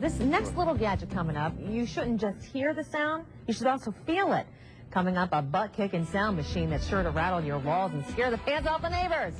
This next little gadget coming up, you shouldn't just hear the sound, you should also feel it. Coming up, a butt-kicking sound machine that's sure to rattle your walls and scare the pants off the neighbors.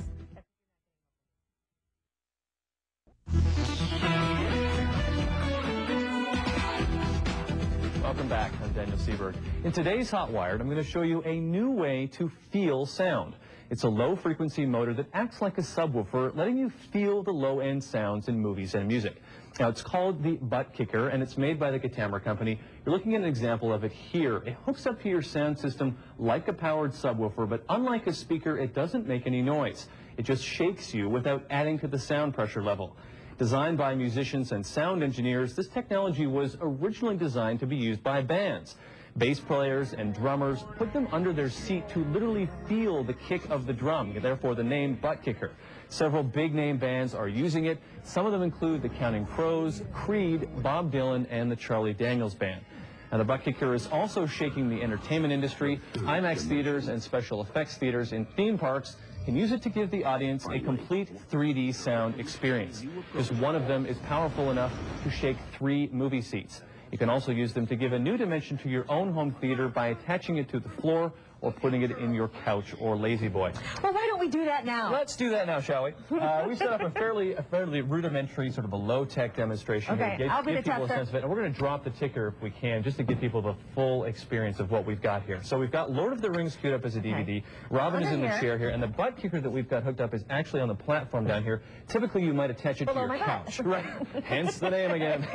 Welcome back. I'm Daniel Seberg. In today's Hotwired, I'm going to show you a new way to feel sound. It's a low-frequency motor that acts like a subwoofer, letting you feel the low-end sounds in movies and music. Now, it's called the ButtKicker, and it's made by the Gittamar Company. You're looking at an example of it here. It hooks up to your sound system like a powered subwoofer, but unlike a speaker, it doesn't make any noise. It just shakes you without adding to the sound pressure level. Designed by musicians and sound engineers, this technology was originally designed to be used by bands. Bass players and drummers put them under their seat to literally feel the kick of the drum, therefore the name ButtKicker. Several big-name bands are using it. Some of them include the Counting Crows, Creed, Bob Dylan, and the Charlie Daniels Band. Now, the ButtKicker is also shaking the entertainment industry. IMAX theaters and special effects theaters in theme parks can use it to give the audience a complete 3D sound experience. Just one of them is powerful enough to shake 3 movie seats. You can also use them to give a new dimension to your own home theater by attaching it to the floor or putting it in your couch or lazy boy. Well, why don't we do that now? Let's do that now, shall we? We set up a fairly rudimentary, sort of a low-tech demonstration. Okay, I'll be the people tester. a sense of it, and we're going to drop the ticker if we can, just to give people the full experience of what we've got here. So we've got Lord of the Rings queued up as a DVD. Okay. Robin is in the chair here, and the ButtKicker that we've got hooked up is actually on the platform down here. Typically, you might attach it to your couch, right? Hence the name again.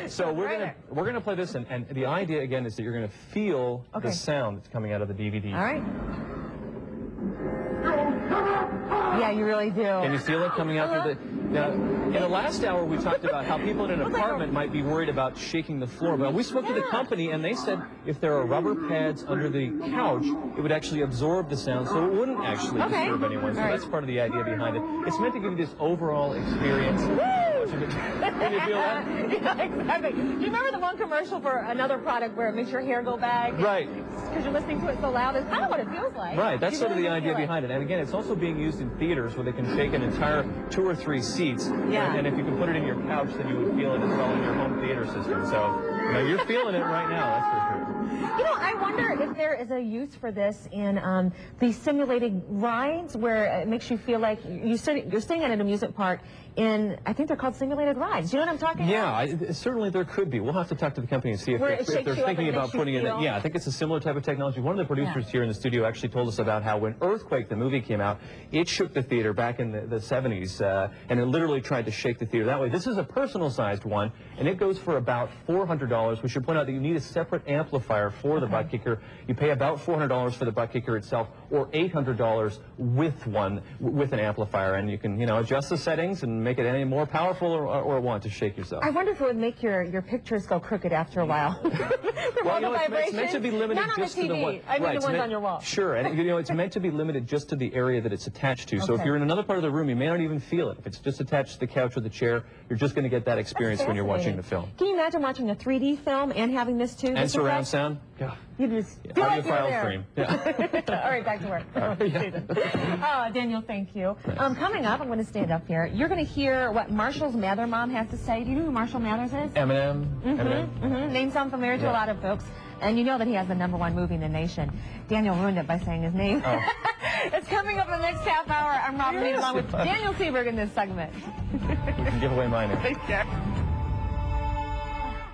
So we're gonna play this, and the idea again is that you're going to feel the sound that's coming out of the DVD. All right. Yeah, you really do. Can you feel it coming out through the... Now, in the last hour, we talked about how people in an apartment might be worried about shaking the floor. Well, we spoke to the company, and they said if there are rubber pads under the couch, it would actually absorb the sound, so it wouldn't actually disturb anyone. So that's part of the idea behind it. It's meant to give you this overall experience. Can you feel that? Yeah, exactly. Do you remember the one commercial for another product where it makes your hair go back? Right. Because you're listening to it so loud. It's kind of what it feels like. Right. That's sort of the idea behind it. And again, it's also being used in theaters where they can shake an entire 2 or 3 seats. Yeah. And if you can put it in your couch, then you would feel it as well in your home theater system. So, you know, you're feeling it right now, that's for sure. You know, I wonder if there is a use for this in these simulated rides where it makes you feel like you're sitting at an amusement park in, I think they're called simulated rides. Do you know what I'm talking about? Yeah, certainly there could be. We'll have to talk to the company and see if they're thinking about putting it in. Yeah, I think it's a similar type of technology. One of the producers here in the studio actually told us about how when Earthquake, the movie, came out, it shook the theater back in the 70s, and it literally tried to shake the theater that way. This is a personal-sized one, and it goes for about $400. We should point out that you need a separate amplifier for the ButtKicker. You pay about $400 for the ButtKicker itself, or $800 with an amplifier, and you can, you know, adjust the settings and make it any more powerful or want to shake yourself. I wonder if it would make your pictures go crooked after a while. Well, you know, it's meant to be limited just to the one. I mean the ones on your wall. Sure, and you know, it's meant to be limited just to the area that it's attached to. So if you're in another part of the room, you may not even feel it. If it's just attached to the couch or the chair, you're just going to get that experience when you're watching the film. Can you imagine watching a 3D film and having this too? And surround sound? Yeah. You just feel like you're there. Frame. Yeah. All right, back to work. Oh, Daniel, thank you. Coming up, I'm going to stand up here. You're going to hear what Marshall's Mather mom has to say. Do you know who Marshall Mathers is? Eminem. Name sound familiar to a lot of folks. And you know that he has the #1 movie in the nation. Daniel ruined it by saying his name. Oh. It's coming up in the next half hour. I'm Robin along with Daniel Seberg in this segment. You can give away my name. Take care.